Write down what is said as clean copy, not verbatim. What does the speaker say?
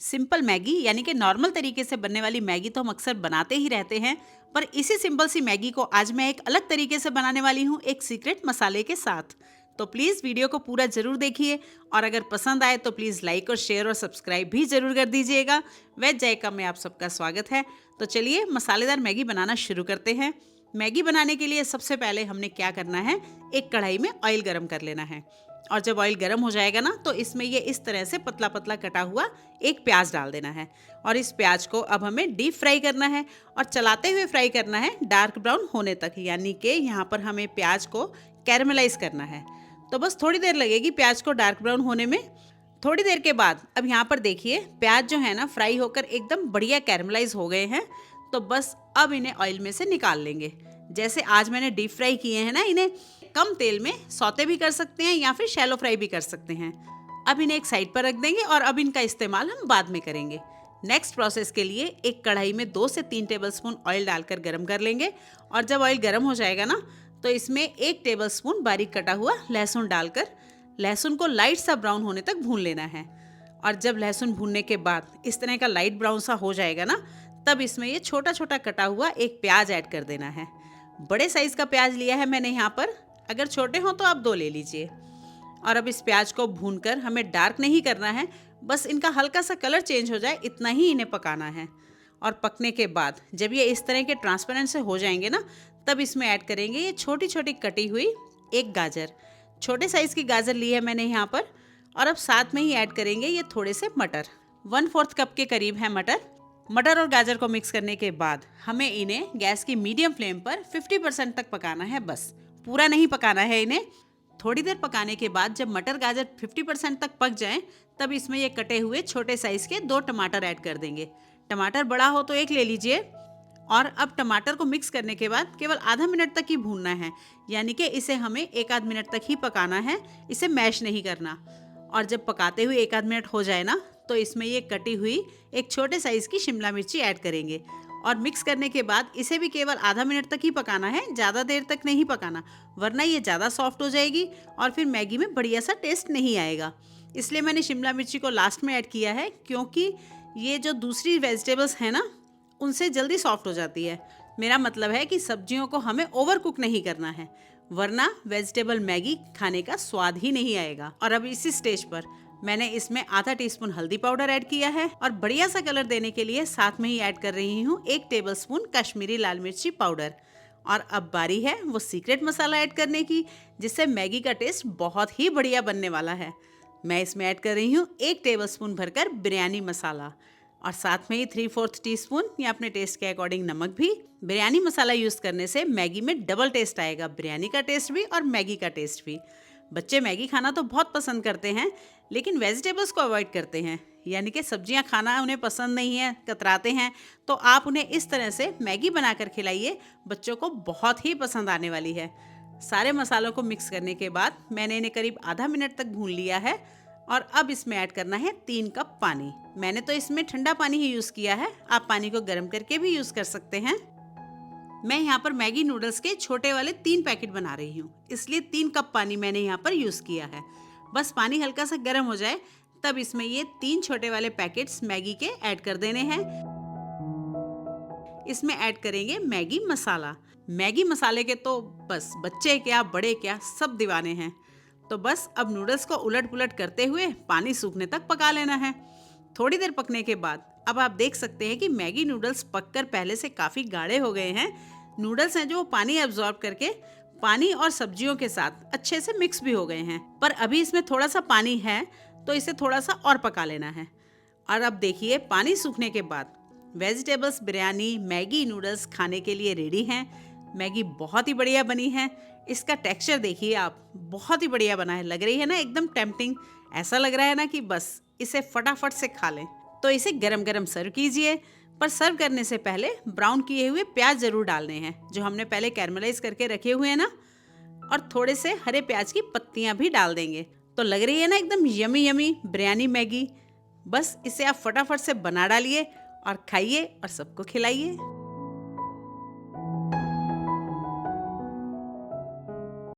Simple Maggi यानी कि normal तरीके से बनने वाली मैगी तो हम अक्सर बनाते ही रहते हैं, पर इसी सिंपल सी मैगी को आज मैं एक अलग तरीके से बनाने वाली हूँ, एक सीक्रेट मसाले के साथ। तो प्लीज़ वीडियो को पूरा ज़रूर देखिए और अगर पसंद आए तो प्लीज़ लाइक और शेयर और सब्सक्राइब भी ज़रूर कर दीजिएगा। वेज जायका में आप सबका स्वागत है। तो चलिए मसालेदार मैगी बनाना शुरू करते हैं। मैगी बनाने के लिए सबसे पहले हमने क्या करना है, एक कढ़ाई में ऑयल गरम कर लेना है और जब ऑयल गर्म हो जाएगा ना तो इसमें ये इस तरह से पतला पतला कटा हुआ एक प्याज डाल देना है और इस प्याज को अब हमें डीप फ्राई करना है और चलाते हुए फ्राई करना है डार्क ब्राउन होने तक, यानी कि यहाँ पर हमें प्याज को कैरमलाइज करना है। तो बस थोड़ी देर लगेगी प्याज को डार्क ब्राउन होने में। थोड़ी देर के बाद अब यहाँ पर देखिए प्याज जो है ना फ्राई होकर एकदम बढ़िया कैरमलाइज हो गए हैं। तो बस अब इन्हें ऑयल में से निकाल लेंगे। जैसे आज मैंने डीप फ्राई किए हैं ना, इन्हें कम तेल में सौते भी कर सकते हैं या फिर शैलो फ्राई भी कर सकते हैं। अब इन्हें एक साइड पर रख देंगे और अब इनका इस्तेमाल हम बाद में करेंगे। नेक्स्ट प्रोसेस के लिए एक कढ़ाई में 2 से 3 टेबलस्पून ऑयल डालकर गरम कर लेंगे और जब ऑयल गरम हो जाएगा ना तो इसमें 1 टेबलस्पून बारीक कटा हुआ लहसुन डालकर लहसुन को लाइट सा ब्राउन होने तक भून लेना है। और जब लहसुन भूनने के बाद इस तरह का लाइट ब्राउन सा हो जाएगा ना, तब इसमें ये छोटा छोटा कटा हुआ एक प्याज ऐड कर देना है। बड़े साइज़ का प्याज लिया है मैंने यहाँ पर, अगर छोटे हों तो आप 2 ले लीजिए। और अब इस प्याज को भूनकर हमें डार्क नहीं करना है, बस इनका हल्का सा कलर चेंज हो जाए इतना ही इन्हें पकाना है। और पकने के बाद जब ये इस तरह के ट्रांसपेरेंट से हो जाएंगे ना, तब इसमें ऐड करेंगे ये छोटी छोटी कटी हुई एक गाजर। छोटे साइज़ की गाजर ली है मैंने यहाँ पर। और अब साथ में ही ऐड करेंगे ये थोड़े से मटर, 1/4 कप के करीब है मटर और गाजर को मिक्स करने के बाद हमें इन्हें गैस की मीडियम फ्लेम पर 50% तक पकाना है, बस पूरा नहीं पकाना है इन्हें। थोड़ी देर पकाने के बाद जब मटर गाजर 50% तक पक जाएं, तब इसमें ये कटे हुए छोटे साइज़ के 2 टमाटर ऐड कर देंगे। टमाटर बड़ा हो तो 1 ले लीजिए। और अब टमाटर को मिक्स करने के बाद केवल आधा मिनट तक ही भूनना है, यानी कि इसे हमें 1 आध मिनट तक ही पकाना है, इसे मैश नहीं करना। और जब पकाते हुए 1 आध मिनट हो जाए ना, तो इसमें ये कटी हुई एक छोटे साइज़ की शिमला मिर्ची ऐड करेंगे और मिक्स करने के बाद इसे भी केवल आधा मिनट तक ही पकाना है, ज़्यादा देर तक नहीं पकाना, वरना ये ज़्यादा सॉफ्ट हो जाएगी और फिर मैगी में बढ़िया सा टेस्ट नहीं आएगा। इसलिए मैंने शिमला मिर्ची को लास्ट में ऐड किया है, क्योंकि ये जो दूसरी वेजिटेबल्स हैं ना, उनसे जल्दी सॉफ्ट हो जाती है। मेरा मतलब है कि सब्जियों को हमें ओवर कुक नहीं करना है, वरना वेजिटेबल मैगी खाने का स्वाद ही नहीं आएगा। और अब इसी स्टेज पर मैंने इसमें आधा टीस्पून हल्दी पाउडर ऐड किया है और बढ़िया सा कलर देने के लिए साथ में ही ऐड कर रही हूँ 1 टेबलस्पून कश्मीरी लाल मिर्ची पाउडर। और अब बारी है वो सीक्रेट मसाला ऐड करने की, जिससे मैगी का टेस्ट बहुत ही बढ़िया बनने वाला है। मैं इसमें ऐड कर रही हूँ 1 टेबलस्पून भरकर बिरयानी मसाला और साथ में ही 3/4 टीस्पून या अपने टेस्ट के अकॉर्डिंग नमक भी। बिरयानी मसाला यूज़ करने से मैगी में डबल टेस्ट आएगा, बिरयानी का टेस्ट भी और मैगी का टेस्ट भी। बच्चे मैगी खाना तो बहुत पसंद करते हैं, लेकिन वेजिटेबल्स को अवॉइड करते हैं, यानी कि सब्जियां खाना उन्हें पसंद नहीं है, कतराते हैं। तो आप उन्हें इस तरह से मैगी बनाकर खिलाइए, बच्चों को बहुत ही पसंद आने वाली है। सारे मसालों को मिक्स करने के बाद मैंने इन्हें करीब आधा मिनट तक भून लिया है और अब इसमें ऐड करना है 3 कप पानी। मैंने तो इसमें ठंडा पानी ही यूज़ किया है, आप पानी को गर्म करके भी यूज़ कर सकते हैं। मैं यहाँ पर मैगी नूडल्स के छोटे वाले 3 पैकेट बना रही हूँ, इसलिए 3 कप पानी मैंने यहाँ पर यूज़ किया है। बस पानी हल्का सा गर्म हो जाए तब इसमें ये 3 छोटे वाले पैकेट्स मैगी के ऐड कर देने हैं। इसमें ऐड करेंगे मैगी मसाला। मैगी मसाले के तो बस बच्चे क्या बड़े क्या सब दीवाने हैं। तो बस अब नूडल्स को उलट पुलट करते हुए पानी सूखने तक पका लेना है। थोड़ी देर पकने के बाद अब आप देख सकते हैं कि मैगी नूडल्स पककर पहले से काफ़ी गाढ़े हो गए हैं। नूडल्स हैं जो वो पानी एब्जॉर्ब करके पानी और सब्जियों के साथ अच्छे से मिक्स भी हो गए हैं, पर अभी इसमें थोड़ा सा पानी है तो इसे थोड़ा सा और पका लेना है। और अब देखिए पानी सूखने के बाद वेजिटेबल्स बिरयानी मैगी नूडल्स खाने के लिए रेडी हैं। मैगी बहुत ही बढ़िया बनी है, इसका टेक्सचर देखिए आप, बहुत ही बढ़िया बना है, लग रही है ना एकदम टेम्पटिंग। ऐसा लग रहा है ना कि बस इसे फटाफट से खा लें। तो इसे गरम गरम सर्व कीजिए, पर सर्व करने से पहले ब्राउन किए हुए प्याज जरूर डालने हैं, जो हमने पहले कैरमलाइज करके रखे हुए हैं ना। और थोड़े से हरे प्याज की पत्तियां भी डाल देंगे। तो लग रही है ना एकदम यमी यमी बिरयानी मैगी। बस इसे आप फटाफट से बना डालिए और खाइए और सबको खिलाइए।